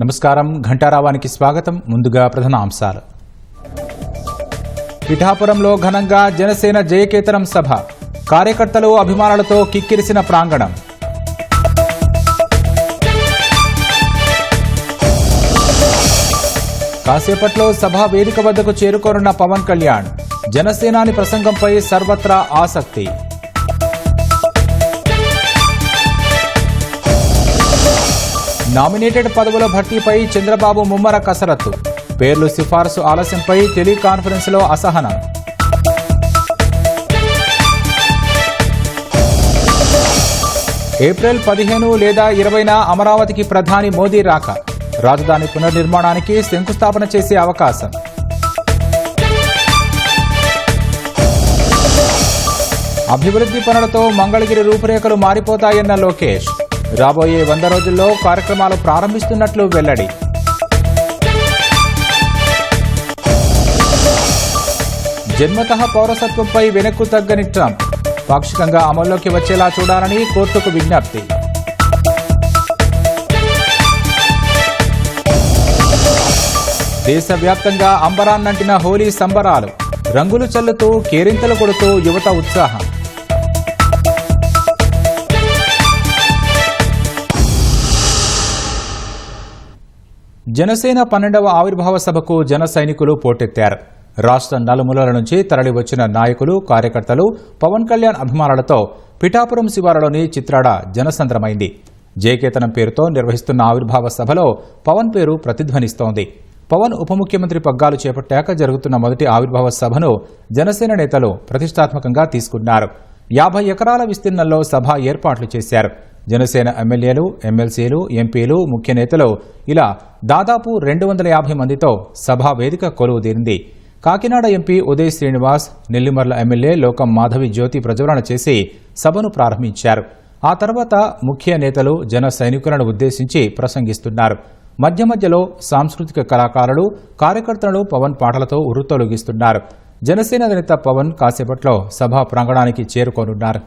నమస్కారం. ఘంటారావానికి స్వాగతం. ముందుగా ప్రధాన అంశాలు. పిఠాపురంలో ఘనంగా జనసేన జయకేతనం సభ. కార్యకర్తలు అభిమానులతో కిక్కిరిసిన ప్రాంగణం. కాసేపట్లో సభా వేదిక వద్దకు చేరుకోనున్న పవన్ కళ్యాణ్. జనసేనాని ప్రసంగంపై సర్వత్రా ఆసక్తి. నామినేటెడ్ పదవుల భర్తీపై చంద్రబాబు ముమ్మర కసరత్తు. పేర్లు సిఫారసు ఆలస్యంపై టెలికాన్ఫరెన్స్లో అసహనం. ఏప్రిల్ 15 లేదా 20న అమరావతికి ప్రధాని మోదీ రాక. రాజధాని పునర్నిర్మాణానికి శంకుస్థాపన చేసే అవకాశం. అభివృద్ధి పనులతో మంగళగిరి రూపురేఖలు మారిపోతాయన్న లోకేష్. రాబోయే 100 రోజుల్లో కార్యక్రమాలు ప్రారంభిస్తున్నట్లు వెల్లడి. జన్మతః పౌరసత్వంపై వెనక్కు తగ్గని ట్రంప్. పాక్షికంగా అమల్లోకి వచ్చేలా చూడాలని కోర్టుకు విజ్ఞప్తి. దేశవ్యాప్తంగా అంబరాన్నంటిన హోలీ సంబరాలు. రంగులు చల్లుతూ కేరింతలు కొడుతూ యువత ఉత్సాహం. జనసేన 12వ ఆవిర్భావ సభకు జన సైనికులు పోటెత్తారు. రాష్ట్ర నలుమూలల నుంచి తరలివచ్చిన నాయకులు, కార్యకర్తలు పవన్ కళ్యాణ్ అభిమానులతో పిఠాపురం శివారులోని చిత్రాడ జనసంద్రమైంది. జయకేతనం పేరుతో నిర్వహిస్తున్న ఆవిర్భావ సభలో పవన్ పేరు ప్రతిధ్వనిస్తోంది. పవన్ ఉప ముఖ్యమంత్రి పగ్గాలు చేపట్టాక జరుగుతున్న మొదటి ఆవిర్భావ సభను జనసేన నేతలు ప్రతిష్టాత్మకంగా తీసుకున్నారు. 50 ఎకరాల విస్తీర్ణంలో సభ ఏర్పాట్లు చేశారు. జనసేన ఎమ్మెల్యేలు, ఎమ్మెల్సీలు, ఎంపీలు, ముఖ్య నేతలు ఇలా దాదాపు 250 మందితో సభా వేదిక కొలువుదీరింది. కాకినాడ ఎంపీ ఉదయ్ శ్రీనివాస్, నెల్లిమర్ల ఎమ్మెల్యే లోకం మాధవి జ్యోతి ప్రజ్వలన చేసి సభను ప్రారంభించారు. ఆ తర్వాత ముఖ్య నేతలు జన సైనికులను ఉద్దేశించి ప్రసంగిస్తున్నారు. మధ్య మధ్యలో సాంస్కృతిక కళాకారులు, కార్యకర్తలను పవన్ పాటలతో ఉర్రుతొలగిస్తున్నారు. జనసేన నేత పవన్ కాసేపట్లో సభా ప్రాంగణానికి చేరుకోనున్నారు.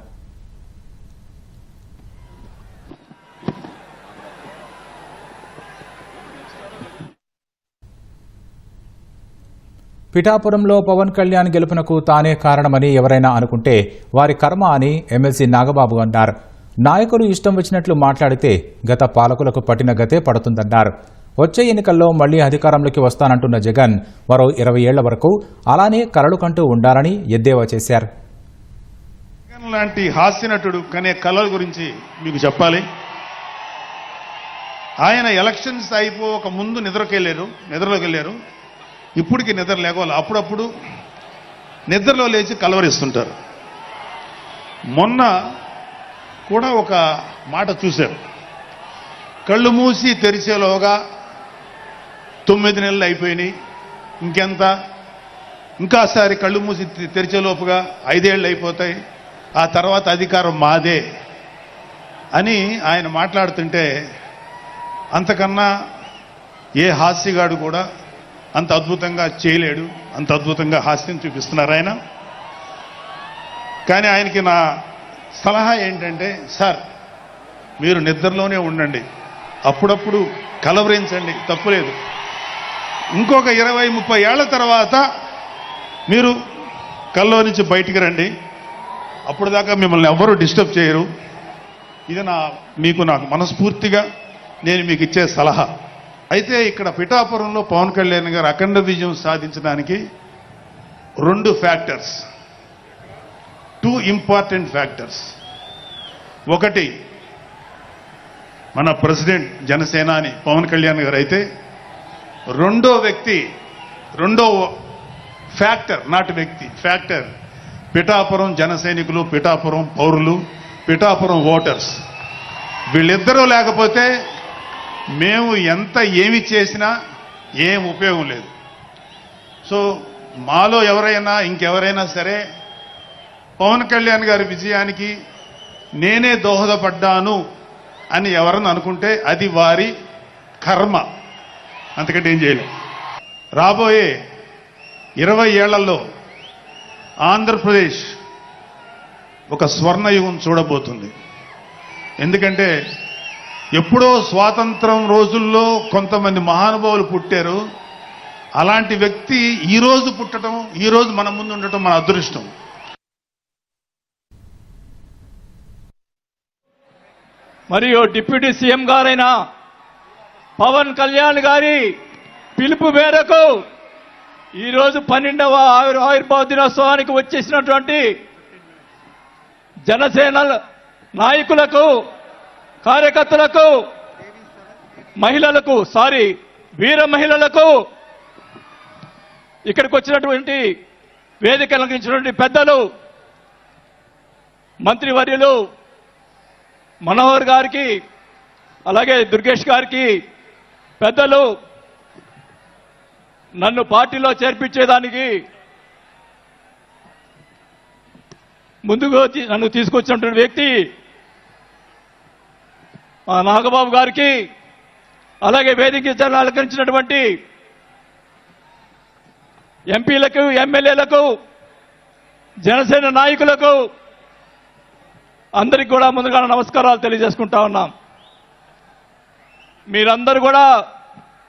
పిఠాపురంలో పవన్ కళ్యాణ్ గెలుపునకు తానే కారణమని ఎవరైనా అనుకుంటే వారి కర్మ అని ఎమ్మెల్సీ నాగబాబు అన్నారు. నాయకులు ఇష్టం వచ్చినట్లు మాట్లాడితే గత పాలకులకు పట్టిన గతే పడుతుందన్నారు. వచ్చే ఎన్నికల్లో మళ్లీ అధికారంలోకి వస్తానంటున్న జగన్ మరో 20 ఏళ్ల వరకు అలానే కలలు కంటూ ఉండాలని ఎద్దేవా చేశారు. జగన్ లాంటి హాస్యనటుడు కనే కళల గురించి మీకు చెప్పాలి. ఆయన ఎలక్షన్స్ అయిపోక ముందు నిద్రలోకి వెళ్ళారు. ఇప్పటికి నిద్ర లేకపోవాలి. అప్పుడప్పుడు నిద్రలో లేచి కలవరిస్తుంటారు. మొన్న కూడా ఒక మాట చూశారు. కళ్ళు మూసి తెరిచేలోగా 9 నెలలు అయిపోయినాయి, ఇంకెంత, ఇంకాసారి కళ్ళు మూసి తెరిచేలోపుగా 5 ఏళ్ళు అయిపోతాయి, ఆ తర్వాత అధికారం మాదే అని ఆయన మాట్లాడుతుంటే అంతకన్నా ఏ హాస్యగాడు కూడా అంత అద్భుతంగా చేయలేడు. అంత అద్భుతంగా హాస్యం చూపిస్తున్నారు ఆయన. కానీ ఆయనకి నా సలహా ఏంటంటే, సార్ మీరు నిద్రలోనే ఉండండి, అప్పుడప్పుడు కలవరించండి, తప్పులేదు. ఇంకొక 20-30 ఏళ్ల తర్వాత మీరు కల్లో నుంచి బయటికి రండి, అప్పుడు దాకా మిమ్మల్ని ఎవ్వరూ డిస్టర్బ్ చేయరు. ఇది నాకు మనస్ఫూర్తిగా నేను మీకు ఇచ్చే సలహా. అయితే ఇక్కడ పిఠాపురంలో పవన్ కళ్యాణ్ గారు అఖండ విజయం సాధించడానికి 2 ఫ్యాక్టర్స్, 2 ఇంపార్టెంట్ ఫ్యాక్టర్స్. ఒకటి మన ప్రెసిడెంట్ జనసేనాని పవన్ కళ్యాణ్ గారు అయితే, రెండో ఫ్యాక్టర్, నాట్ వ్యక్తి, ఫ్యాక్టర్ పిఠాపురం జన సైనికులు, పిఠాపురం పౌరులు, పిఠాపురం ఓటర్స్. వీళ్ళిద్దరూ లేకపోతే మేము ఏమి చేసినా ఏం ఉపయోగం లేదు. సో మాలో ఇంకెవరైనా సరే పవన్ కళ్యాణ్ గారి విజయానికి నేనే దోహదపడ్డాను అని ఎవరన్నా అనుకుంటే అది వారి కర్మ. అంతకంటే ఏం చేయలేం. రాబోయే 20 ఏళ్లలో ఆంధ్రప్రదేశ్ ఒక స్వర్ణయుగం చూడబోతుంది. ఎందుకంటే ఎప్పుడో స్వాతంత్రం రోజుల్లో కొంతమంది మహానుభావులు పుట్టారు. అలాంటి వ్యక్తి ఈ రోజు పుట్టడం, ఈ రోజు మన ముందు ఉండటం మన అదృష్టం. మరియు డిప్యూటీ సీఎం గారైన పవన్ కళ్యాణ్ గారి పిలుపు మేరకు ఈరోజు 12వ ఆవిర్భావ దినోత్సవానికి వచ్చేసినటువంటి జనసేన నాయకులకు, కార్యకర్తలకు, మహిళలకు, వీర మహిళలకు, ఇక్కడికి వచ్చినటువంటి వేదిక అలంకరించినటువంటి పెద్దలు, మంత్రివర్యులు మనోహర్ గారికి, అలాగే దుర్గేష్ గారికి, పెద్దలు, నన్ను పార్టీలో చేర్పించేదానికి ముందుకు నన్ను తీసుకొచ్చినటువంటి వ్యక్తి మా నాగబాబు గారికి, అలాగే వేదిక అలంకరించినటువంటి ఎంపీలకు, ఎమ్మెల్యేలకు, జనసేన నాయకులకు అందరికి కూడా ముందుగా నమస్కారాలు తెలియజేసుకుంటా ఉన్నాం. మీరందరూ కూడా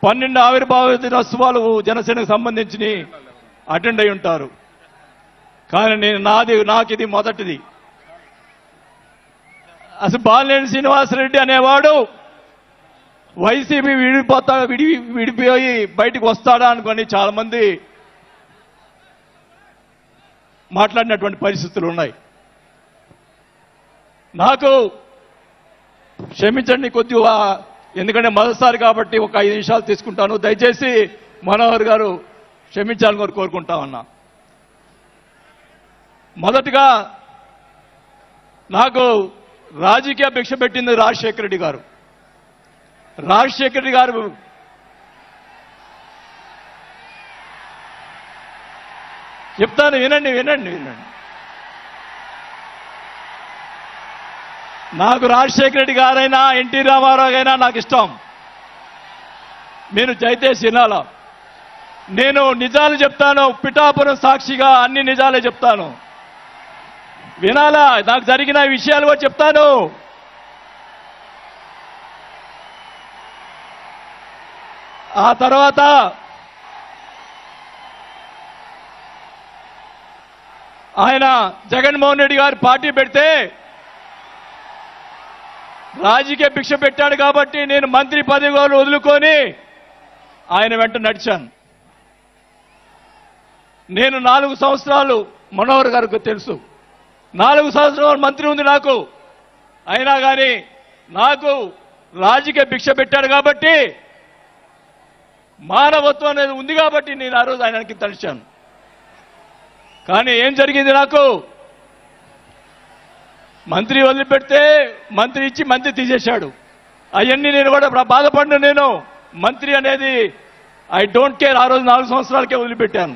12 ఆవిర్భావ దినోత్సవాలు జనసేనకు సంబంధించి అటెండ్ అయి ఉంటారు. కానీ నాకు ఇది మొదటిది. అసలు బాలినేని శ్రీనివాసరెడ్డి అనేవాడు వైసీపీ విడిపోయి బయటికి వస్తాడా అనుకొని చాలా మంది మాట్లాడినటువంటి పరిస్థితులు ఉన్నాయి. నాకు క్షమించండి కొద్దిగా, ఎందుకంటే మొదటిసారి కాబట్టి ఒక 5 నిమిషాలు తీసుకుంటాను. దయచేసి మనోహర్ గారు క్షమించాలని కోరుకుంటా ఉన్నా. మొదటిగా నాకు రాజకీయ భిక్ష పెట్టింది రాజశేఖర రెడ్డి గారు. రాజశేఖర రెడ్డి గారు చెప్తాను, వినండి. నాకు రాజశేఖర రెడ్డి గారైనా, ఎన్టీ రామారావు అయినా నాకు ఇష్టం. నేను దయచేసి వినాలా. నేను నిజాలు చెప్తాను, పిఠాపురం సాక్షిగా అన్ని నిజాలే చెప్తాను. వినాలా, నాకు జరిగిన విషయాలు కూడా చెప్తాను. ఆ తర్వాత ఆయన జగన్మోహన్ రెడ్డి గారు పార్టీ పెడితే రాజకీయ భిక్ష పెట్టాడు కాబట్టి నేను మంత్రి పదవి వదులుకొని ఆయన వెంట నడిచాను. నేను 4 సంవత్సరాలు, మనోహర్ గారికి తెలుసు, 4 సంవత్సరాలు మంత్రి ఉంది నాకు. అయినా కానీ నాకు రాజకీయ భిక్ష పెట్టాడు కాబట్టి, మానవత్వం అనేది ఉంది కాబట్టి నేను ఆ రోజు ఆయనకి తడిచాను. కానీ ఏం జరిగింది, నాకు మంత్రి వదిలిపెడితే మంత్రి ఇచ్చి మంత్రి తీసేశాడు. అవన్నీ నేను కూడా బాధపడిన, నేను మంత్రి అనేది ఐ డోంట్ కేర్. ఆ రోజు 4 సంవత్సరాలకే వదిలిపెట్టాను.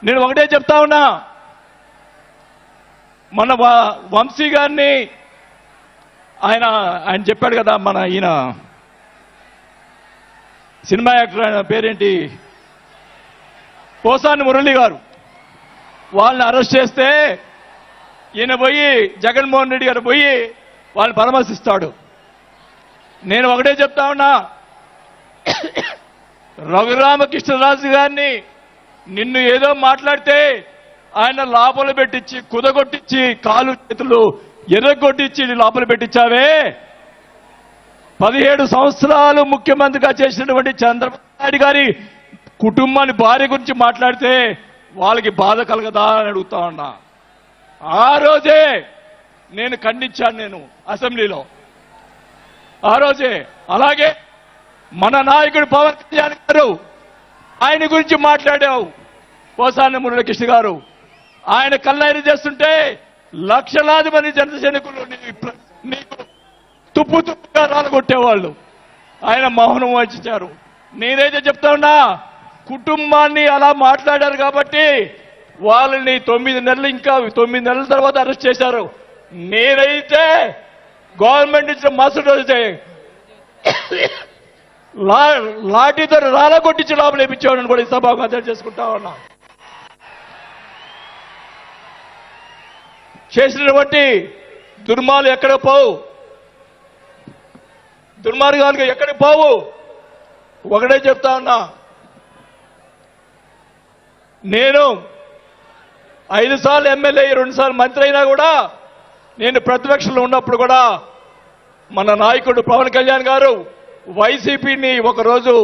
నేను ఒకటే చెప్తా ఉన్నా, మన వంశీ గారిని ఆయన చెప్పాడు కదా, మన ఈయన సినిమా యాక్టర్, ఆయన పేరేంటి, పోసాని మురళి గారు, వాళ్ళని అరెస్ట్ చేస్తే ఈయన పోయి, జగన్మోహన్ రెడ్డి గారు పోయి వాళ్ళని పరామర్శిస్తాడు. నేను ఒకటే చెప్తా ఉన్నా, రఘురామకృష్ణరాజు గారిని నిన్ను ఏదో మాట్లాడితే ఆయన లోపల పెట్టించి, కుదగొట్టించి, కాలు చేతులు ఎర్రగొట్టించి లోపల పెట్టించావే. 17 సంవత్సరాలు ముఖ్యమంత్రిగా చేసినటువంటి చంద్రబాబు నాయుడు గారి కుటుంబాన్ని, భార్య గురించి మాట్లాడితే వాళ్ళకి బాధ కలగదా అని అడుగుతా ఉన్నా. ఆ రోజే నేను ఖండించాను, నేను అసెంబ్లీలో ఆ రోజే. అలాగే మన నాయకుడు పవన్ కళ్యాణ్ గారు, ఆయన గురించి మాట్లాడావు పోసాని మురళీకృష్ణ గారు. ఆయన కళ్ళైన చేస్తుంటే లక్షలాది మంది జన సైనికులు నీకు తుప్పుగా రాలగొట్టేవాళ్ళు. ఆయన మౌనం వహించారు. నేనైతే చెప్తా ఉన్నా, కుటుంబాన్ని అలా మాట్లాడారు కాబట్టి వాళ్ళని 9 నెలలు, ఇంకా 9 నెలల తర్వాత అరెస్ట్ చేశారు. నేనైతే గవర్నమెంట్ ఇచ్చిన మరుసటి రోజే లాఠీతో రాలగొట్టించి లోపల వేయించేవాడిని కూడా ఈ సభాగా చేసుకుంటా ఉన్నా. చేసినటువంటి దుర్మార్గాలు ఎక్కడికి పోవు, దుర్మార్గాలు ఎక్కడికి పోవు. ఒకటే చెప్తా ఉన్నా, నేను 5 సార్లు ఎమ్మెల్యే 2 సార్లు మంత్రి అయినా కూడా నేను ప్రతిపక్షంలో ఉన్నప్పుడు కూడా మన నాయకుడు పవన్ కళ్యాణ్ గారు వైసీపీని ఒకరోజు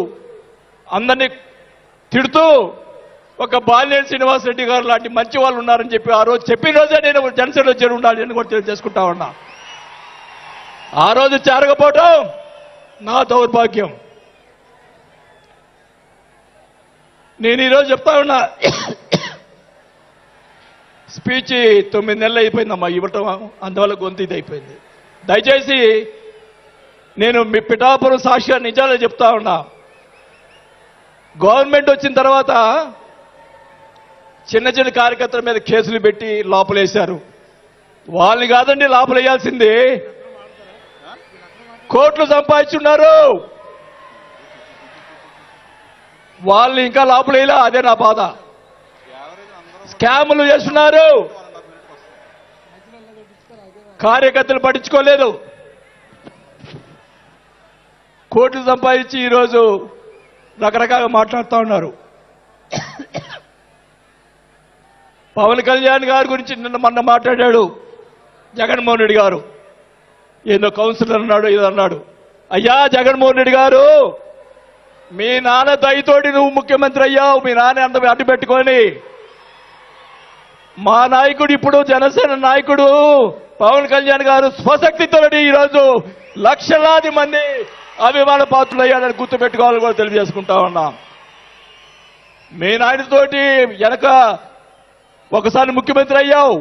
అందరినీ తిడుతూ ఒక బాలినేని శ్రీనివాసరెడ్డి గారు లాంటి మంచి వాళ్ళు ఉన్నారని చెప్పి ఆ రోజు చెప్పిన రోజే నేను జనసేనలో చేరి ఉండాలి అని కూడా తెలియజేసుకుంటా ఉన్నా. ఆ రోజు చేరకపోవటం నా దౌర్భాగ్యం. నేను ఈరోజు చెప్తా ఉన్నా, స్పీచ్ 9 నెలలు అయిపోయిందమ్మా ఇవ్వటం, అందువల్ల గొంతు ఇది అయిపోయింది. దయచేసి నేను మీ పిఠాపురం సాక్షిగా నిజాలే చెప్తా ఉన్నా. గవర్నమెంట్ వచ్చిన తర్వాత చిన్న చిన్న కార్యకర్తల మీద కేసులు పెట్టి లోపలేశారు. వాళ్ళని కాదండి లోపలేయాల్సింది, కోట్లు సంపాదించున్నారు. వాళ్ళని ఇంకా లోపలేలా, అదే నా బాధ. స్కాములు చేస్తున్నారు, కార్యకర్తలు పట్టించుకోలేదు. కోట్లు సంపాదించి ఈరోజు రకరకాలుగా మాట్లాడుతూ ఉన్నారు. పవన్ కళ్యాణ్ గారి గురించి మొన్న మాట్లాడాడు జగన్మోహన్ రెడ్డి గారు. ఏదో కౌన్సిలర్ అన్నాడు, ఏదో అన్నాడు. అయ్యా జగన్మోహన్ రెడ్డి గారు, మీ నాన్న దయతోటి నువ్వు ముఖ్యమంత్రి అయ్యావు, మీ నాన్న అంత అడ్డు పెట్టుకొని. మా నాయకుడు ఇప్పుడు జనసేన నాయకుడు పవన్ కళ్యాణ్ గారు స్వశక్తితో ఈరోజు లక్షలాది మంది అభిమాన పాత్రులు అయ్యాడని గుర్తుపెట్టుకోవాలని కూడా తెలియజేసుకుంటా ఉన్నా. మీ నాయనతోటి వెనక ఒకసారి ముఖ్యమంత్రి అయ్యావు,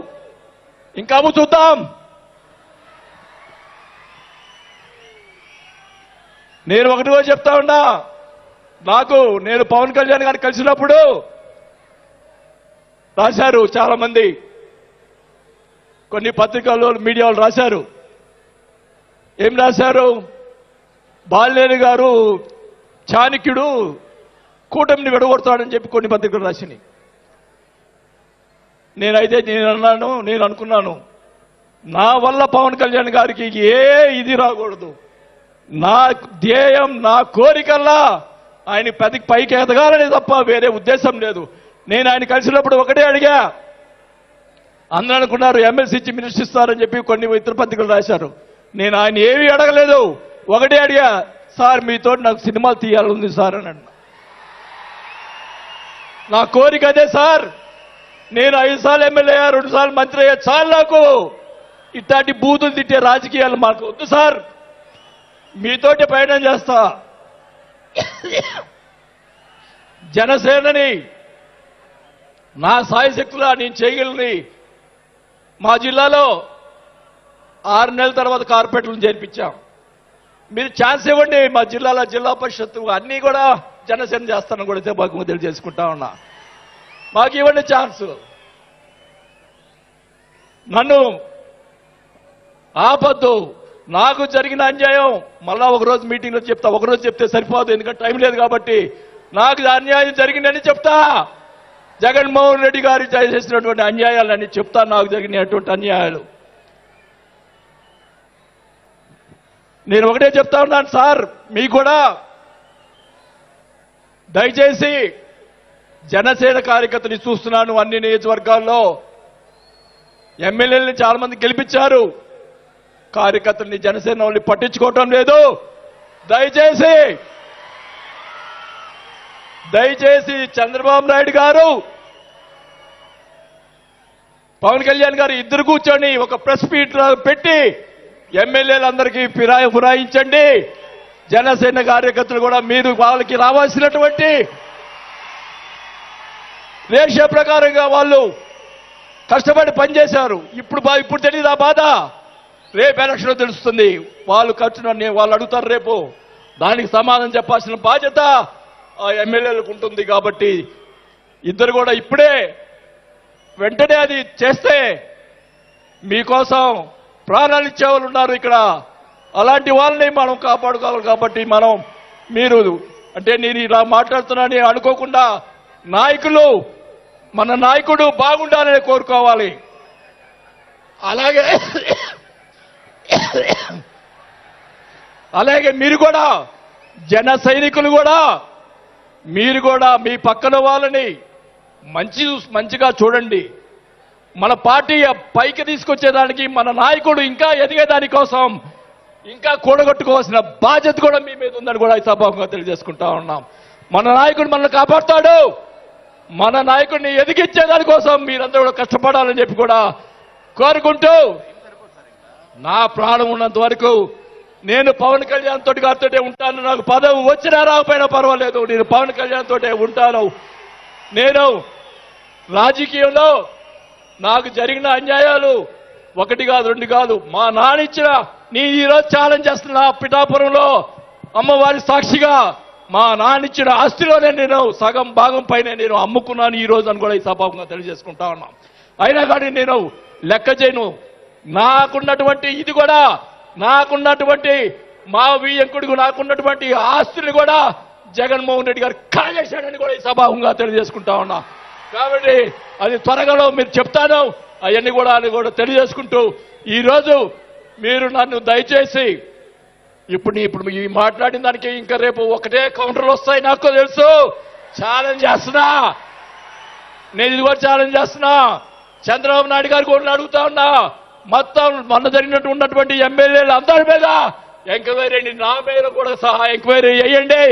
ఇంకా చూద్దాం. నేను ఒకటి కూడా చెప్తా ఉన్నా, నేను పవన్ కళ్యాణ్ గారిని కలిసినప్పుడు రాశారు చాలా మంది, కొన్ని పత్రికల్లో మీడియాలో రాశారు. ఏం రాశారు? బాలినేని గారు చాణక్యుడు కూటమిని విడగొడతాడని చెప్పి కొన్ని పత్రికలు రాసినాయి. నేను అనుకున్నాను, నా వల్ల పవన్ కళ్యాణ్ గారికి ఇది రాకూడదు. నా ధ్యేయం, నా కోరికల్లా ఆయన పైకి ఎదగాలని తప్ప వేరే ఉద్దేశం లేదు. నేను ఆయన కలిసినప్పుడు ఒకటే అడిగా, అందరూ అనుకున్నారు ఎమ్మెల్సీ ఇచ్చి మినిస్టర్ ఇస్తారని చెప్పి కొన్ని ఇతర పత్రికలు రాశారు. నేను ఆయన ఏమీ అడగలేదు, ఒకటే అడిగా, సార్ మీతో నాకు సినిమాలు తీయాలని సార్ అని అన్నా. నా కోరిక అదే సార్. నేను 5 సార్లు ఎమ్మెల్యే అయ్యా, 2 సార్లు మంత్రి అయ్యా, చాలు నాకు. ఇట్లాంటి బూతులు తిట్టే రాజకీయాలు మాకు వద్దు సార్, మీతోటి ప్రయాణం చేస్తా. జనసేనని నా సాయశక్తులా నేను చేయగలని. మా జిల్లాలో 6 నెలల తర్వాత కార్పొరేట్లను చేర్పించాం. మీరు ఛాన్స్ ఇవ్వండి, మా జిల్లాలో జిల్లా పరిషత్తు అన్నీ కూడా జనసేన చేస్తానని కూడా మాకు తెలియజేసుకుంటా ఉన్నా. మాకు ఇవ్వండి ఛాన్స్. నన్ను ఆపద్దు. నాకు జరిగిన అన్యాయం మళ్ళా ఒకరోజు మీటింగ్లో చెప్తా. ఒకరోజు చెప్తే సరిపోదు, ఎందుకంటే టైం లేదు కాబట్టి. నాకు అన్యాయం జరిగిందని చెప్తా. జగన్మోహన్ రెడ్డి గారు చేసినటువంటి అన్యాయాలన్నీ చెప్తా, నాకు జరిగినటువంటి అన్యాయాలు. నేను ఒకటే చెప్తా ఉన్నాను సార్, మీకు కూడా దయచేసి జనసేన కార్యకర్తలు చూస్తున్నాను. అన్ని నియోజకవర్గాల్లో ఎమ్మెల్యేలని చాలా మంది గెలిపించారు, కార్యకర్తల్ని జనసేన వాళ్ళని పట్టించుకోవటం లేదు. దయచేసి చంద్రబాబు నాయుడు గారు, పవన్ కళ్యాణ్ గారు ఇద్దరు కూర్చొని ఒక ప్రెస్ మీట్ పెట్టి ఎమ్మెల్యేలందరికీ ఫిరాయించండి. జనసేన కార్యకర్తలు కూడా మీరు వాళ్ళకి రావాల్సినటువంటి రేషియో ప్రకారంగా వాళ్ళు కష్టపడి పనిచేశారు. ఇప్పుడు తెలియదు ఆ బాధ. రేపు ఎలక్షన్ తెలుస్తుంది. వాళ్ళు వాళ్ళు అడుగుతారు రేపు, దానికి సమాధానం చెప్పాల్సిన బాధ్యత ఆ ఎమ్మెల్యేలకు ఉంటుంది. కాబట్టి ఇద్దరు కూడా ఇప్పుడే వెంటనే అది చేస్తే మీకోసం ప్రాణాలు ఇచ్చేవాళ్ళు ఉన్నారు ఇక్కడ. అలాంటి వాళ్ళని మనం కాపాడుకోవాలి. కాబట్టి మనం మీరు అంటే నేను ఇలా మాట్లాడుతున్నానని అనుకోకుండా నాయకులు మన నాయకుడు బాగుండాలని కోరుకోవాలి. అలాగే మీరు కూడా జన సైనికులు కూడా మీరు కూడా మీ పక్కన వాళ్ళని మంచిగా చూడండి. మన పార్టీ పైకి తీసుకొచ్చేదానికి మన నాయకుడు ఇంకా ఎదిగేదాని కోసం ఇంకా కూడగొట్టుకోవాల్సిన బాధ్యత కూడా మీ మీద ఉందని కూడా ఈ సభాముఖంగా తెలియజేసుకుంటా ఉన్నాం. మన నాయకుడు మనల్ని కాపాడుతాడు. మన నాయకుడిని ఎదిగించేదాని కోసం మీరందరూ కూడా కష్టపడాలని చెప్పి కూడా కోరుకుంటూ నా ప్రాణం ఉన్నంత వరకు నేను పవన్ కళ్యాణ్ తోటి గారితో ఉంటాను. నాకు పదవి వచ్చినా రాకపోయినా పర్వాలేదు, నేను పవన్ కళ్యాణ్ తోటే ఉంటాను. నేను రాజకీయంలో నాకు జరిగిన అన్యాయాలు 1 కాదు 2 కాదు, మా నాన్న ఇచ్చిన నీ ఈరోజు ఛాలెంజ్ చేస్తున్నా పిఠాపురంలో అమ్మవారి సాక్షిగా మా నాన్న ఇచ్చిన ఆస్తిలోనే నేను సగం భాగం పైన నేను అమ్ముకున్నాను ఈ రోజు అని కూడా ఈ సభాముఖంగా తెలియజేసుకుంటా ఉన్నాం. అయినా కానీ నేను లెక్క చేయను. నాకున్నటువంటి ఇది కూడా నాకున్నటువంటి మా వియ్యంకుడికి నాకున్నటువంటి ఆస్తులు కూడా జగన్మోహన్ రెడ్డి గారు కాజేశాడని కూడా ఈ సభాముఖంగా తెలియజేసుకుంటా ఉన్నా. కాబట్టి అది త్వరగా మీరు చెప్తాను అవన్నీ కూడా తెలియజేసుకుంటూ ఈరోజు మీరు నన్ను దయచేసి ఇప్పుడు ఈ మాట్లాడిన దానికి ఇంకా రేపు ఒకటే కౌంటర్లు వస్తాయి నాకు తెలుసు. ఛాలెంజ్ చేస్తున్నా, నేను ఇది కూడా ఛాలెంజ్ చేస్తున్నా. చంద్రబాబు నాయుడు గారు కూడా అడుగుతా ఉన్నా, మొత్తం మొన్న జరిగినట్టు ఉన్నటువంటి ఎమ్మెల్యేలు అందరి మీద ఎంక్వైరీ, నా మీద కూడా సహా ఎంక్వైరీ చేయండి.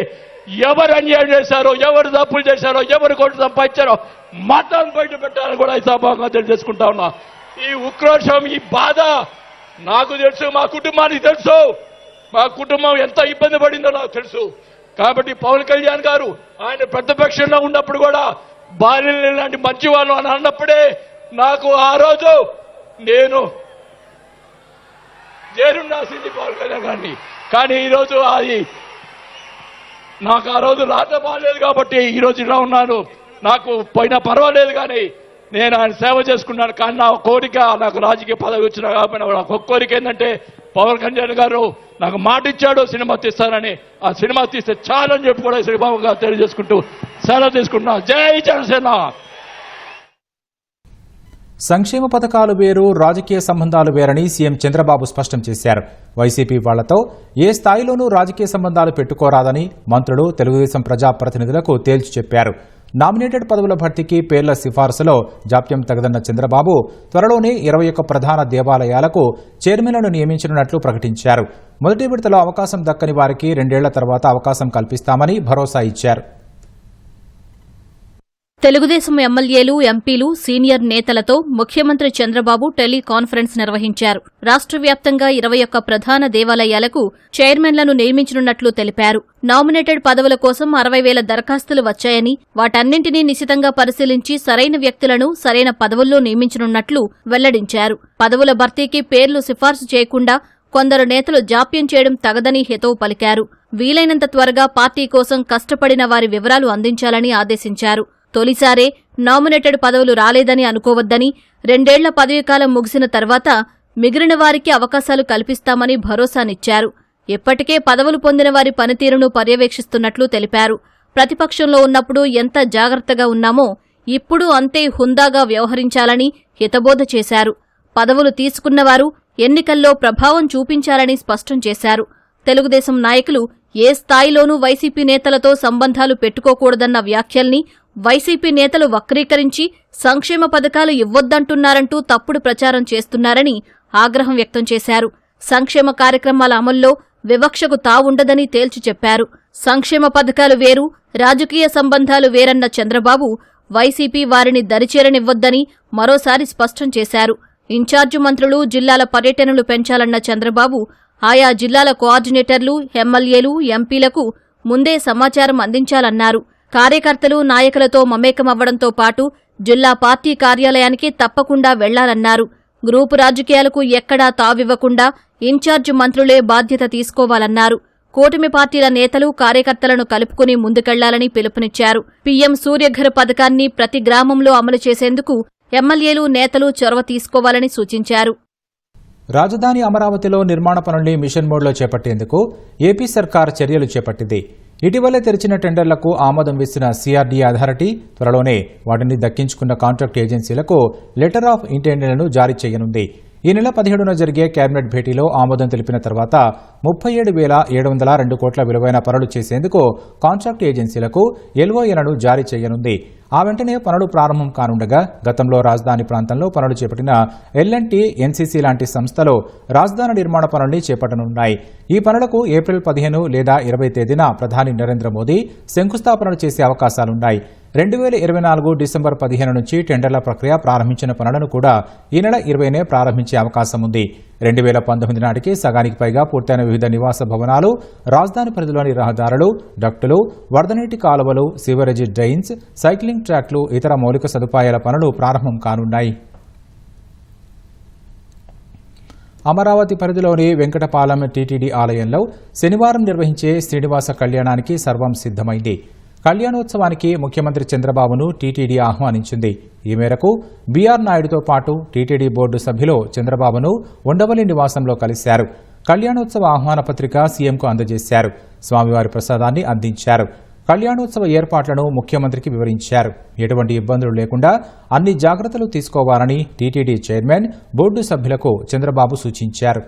ఎవరు అన్యాయం చేశారో, ఎవరు తప్పులు చేశారో, ఎవరు కొట్టు సంపాదించారో మొత్తం బయట పెట్టాలని కూడా ఈ సభాగా తెలియజేసుకుంటా ఉన్నా. ఈ ఉక్రోషం, ఈ బాధ నాకు తెలుసు, మా కుటుంబానికి తెలుసు. మా కుటుంబం ఎంత ఇబ్బంది పడిందో నాకు తెలుసు. కాబట్టి పవన్ కళ్యాణ్ గారు ఆయన ప్రతిపక్షంలో ఉన్నప్పుడు కూడా బాల్యం లాంటి మంచివాళ్ళు అని అన్నప్పుడే నాకు ఆ రోజు నేను రాసింది పవన్ కళ్యాణ్ గారిని. కానీ ఈరోజు అది నాకు ఆ రోజు రాత బాగాలేదు కాబట్టి ఈరోజు ఇలా ఉన్నాను. నాకు పోయినా పర్వాలేదు కానీ నేను ఆయన సేవ చేసుకున్నాను. కానీ నా కోరిక, నాకు రాజకీయ పదవి వచ్చినా కాబట్టి నాకు ఒక కోరిక ఏంటంటే పవన్ కళ్యాణ్ గారు నాకు మాట ఇచ్చాడు సినిమా తీస్తానని. ఆ సినిమా తీస్తే చాలని చెప్పి కూడా శ్రీబాబుగా తెలియజేసుకుంటూ సెలవు తీసుకుంటున్నా. జై జనసేన. సంక్షేమ పథకాలు వేరు, రాజకీయ సంబంధాలు వేరని సీఎం చంద్రబాబు స్పష్టం చేశారు. వైసీపీ వాళ్లతో ఏ స్థాయిలోనూ రాజకీయ సంబంధాలు పెట్టుకోరాదని మంత్రులు, తెలుగుదేశం ప్రజాప్రతినిధులకు తేల్చి చెప్పారు. నామినేటెడ్ పదవుల భర్తీకి పేర్ల సిఫార్సులో జాప్యం తగదన్న చంద్రబాబు త్వరలోనే 21 ప్రధాన దేవాలయాలకు చైర్మన్లను నియమించనున్నట్లు ప్రకటించారు. మొదటి విడతలో అవకాశం దక్కని వారికి 2 ఏళ్ల తర్వాత అవకాశం కల్పిస్తామని భరోసా ఇచ్చారు. తెలుగుదేశం ఎమ్మెల్యేలు, ఎంపీలు, సీనియర్ నేతలతో ముఖ్యమంత్రి చంద్రబాబు టెలికాన్ఫరెన్స్ నిర్వహించారు. రాష్ట్ర వ్యాప్తంగా 21 ప్రధాన దేవాలయాలకు చైర్మన్లను నియమించనున్నట్లు తెలిపారు. నామినేటెడ్ పదవుల కోసం 60,000 దరఖాస్తులు వచ్చాయని వాటన్నింటినీ నిశితంగా పరిశీలించి సరైన వ్యక్తులను సరైన పదవుల్లో నియమించనున్నట్లు వెల్లడించారు. పదవుల భర్తీకి పేర్లు సిఫార్సు చేయకుండా కొందరు నేతలు జాప్యం చేయడం తగదని హితవు పలికారు. వీలైనంత త్వరగా పార్టీ కోసం కష్టపడిన వారి వివరాలు అందించాలని ఆదేశించారు. తొలిసారే నామినేటెడ్ పదవులు రాలేదని అనుకోవద్దని, 2 ఏళ్ల పదవీకాలం ముగిసిన తర్వాత మిగిలిన వారికి అవకాశాలు కల్పిస్తామని భరోసానిచ్చారు. ఇప్పటికే పదవులు పొందిన వారి పనితీరును పర్యవేక్షిస్తున్నట్లు తెలిపారు. ప్రతిపక్షంలో ఉన్నప్పుడు ఎంత జాగ్రత్తగా ఉన్నామో ఇప్పుడు అంతే హుందాగా వ్యవహరించాలని హితబోధ చేశారు. పదవులు తీసుకున్నవారు ఎన్నికల్లో ప్రభావం చూపించాలని స్పష్టం చేశారు. తెలుగుదేశం నాయకులు ఏ స్థాయిలోనూ వైసీపీ నేతలతో సంబంధాలు పెట్టుకోకూడదన్న వ్యాఖ్యల్ని వైసీపీ నేతలు వక్రీకరించి సంక్షేమ పథకాలు ఇవ్వొద్దంటున్నారంటూ తప్పుడు ప్రచారం చేస్తున్నారని ఆగ్రహం వ్యక్తం చేశారు. సంక్షేమ కార్యక్రమాల అమల్లో వివక్షకు తావుండదని తేల్చి చెప్పారు. సంక్షేమ పథకాలు వేరు, రాజకీయ సంబంధాలు వేరన్న చంద్రబాబు వైసీపీ వారిని దరిచేరనివ్వొద్దని మరోసారి స్పష్టం చేశారు. ఇన్ఛార్జి మంత్రులు, జిల్లాల పర్యటనలు పెంచాలన్న చంద్రబాబు ఆయా జిల్లాల కోఆర్డినేటర్లు, ఎమ్మెల్యేలు, ఎంపీలకు ముందే సమాచారం అందించాలన్నారు. కార్యకర్తలు, నాయకులతో మమేకమవ్వడంతో పాటు జిల్లా పార్టీ కార్యాలయానికి తప్పకుండా వెళ్లాలన్నారు. గ్రూపు రాజకీయాలకు ఎక్కడా తావివ్వకుండా ఇన్ఛార్జి మంత్రులే బాధ్యత తీసుకోవాలన్నారు. కూటమి పార్టీల నేతలు, కార్యకర్తలను కలుపుకుని ముందుకెళ్లాలని పిలుపునిచ్చారు. పీఎం సూర్యఘర్ పథకాన్ని ప్రతి గ్రామంలో అమలు చేసేందుకు ఎమ్మెల్యేలు, నేతలు చొరవ తీసుకోవాలని సూచించారు. రాజధాని అమరావతిలో నిర్మాణ పనుల్ని మిషన్ మోడ్లో చేపట్టేందుకు ఏపీ సర్కార్ చర్యలు చేపట్టింది. ఇటీవలే తెరిచిన టెండర్లకు ఆమోదం వేసిన సిఆర్డీఏ అథారిటీ త్వరలోనే వాటిని దక్కించుకున్న కాంట్రాక్ట్ ఏజెన్సీలకు లెటర్ ఆఫ్ ఇంటెండెంట్లను జారీ చేయనుంది. ఈ నెల 17న జరిగే కేబినెట్ భేటీలో ఆమోదం తెలిపిన తర్వాత 37,702 కోట్ల విలువైన పనులు చేసేందుకు కాంట్రాక్ట్ ఏజెన్సీలకు ఎల్ఓఏలను జారీ చేయనుంది. ఆ వెంటనే పనులు ప్రారంభం కానుండగా గతంలో రాజధాని ప్రాంతంలో పనులు చేపట్టిన ఎల్ఎన్టీ, ఎన్సీసీ లాంటి సంస్థలు రాజధాని నిర్మాణ పనుల్ని చేపట్టనున్నాయి. ఈ పనులకు ఏప్రిల్ 15 లేదా 20 తేదీన ప్రధాని నరేంద్ర మోదీ శంకుస్థాపనలు చేసే అవకాశాలున్నాయి. 2024 డిసెంబర్ 15 నుంచి టెండర్ల ప్రక్రియ ప్రారంభించిన పనులను కూడా ఈ నెల 20నే ప్రారంభించే అవకాశం ఉంది. 2019 నాటికి సగానికి పైగా పూర్తయిన వివిధ నివాస భవనాలు, రాజధాని పరిధిలోని రహదారులు, డక్టులు, వరదనీటి కాలువలు, సివరేజ్ డ్రైన్స్, సైక్లింగ్ ట్రాక్లు, ఇతర మౌలిక సదుపాయాల పనులు ప్రారంభం కానున్నాయి. అమరావతి పరిధిలోని వెంకటపాలెం టీటీడీ ఆలయంలో శనివారం నిర్వహించే శ్రీనివాస కళ్యాణానికి సర్వం సిద్ధమైంది. కళ్యాణోత్సవానికి ముఖ్యమంత్రి చంద్రబాబును టీటీడీ ఆహ్వానించింది. ఈ మేరకు బీఆర్ నాయుడుతో పాటు టీటీడీ బోర్డు సభ్యులు చంద్రబాబును ఉండవల్లి నివాసంలో కలిశారు. కళ్యాణోత్సవ ఆహ్వాన పత్రిక సీఎంకు అందజేశారు. స్వామివారి ప్రసాదాన్ని అందించారు. కళ్యాణోత్సవ ఏర్పాట్లను ముఖ్యమంత్రికి వివరించారు. ఎటువంటి ఇబ్బందులు లేకుండా అన్ని జాగ్రత్తలు తీసుకోవాలని టీటీడీ చైర్మన్, బోర్డు సభ్యులకు చంద్రబాబు సూచించారు.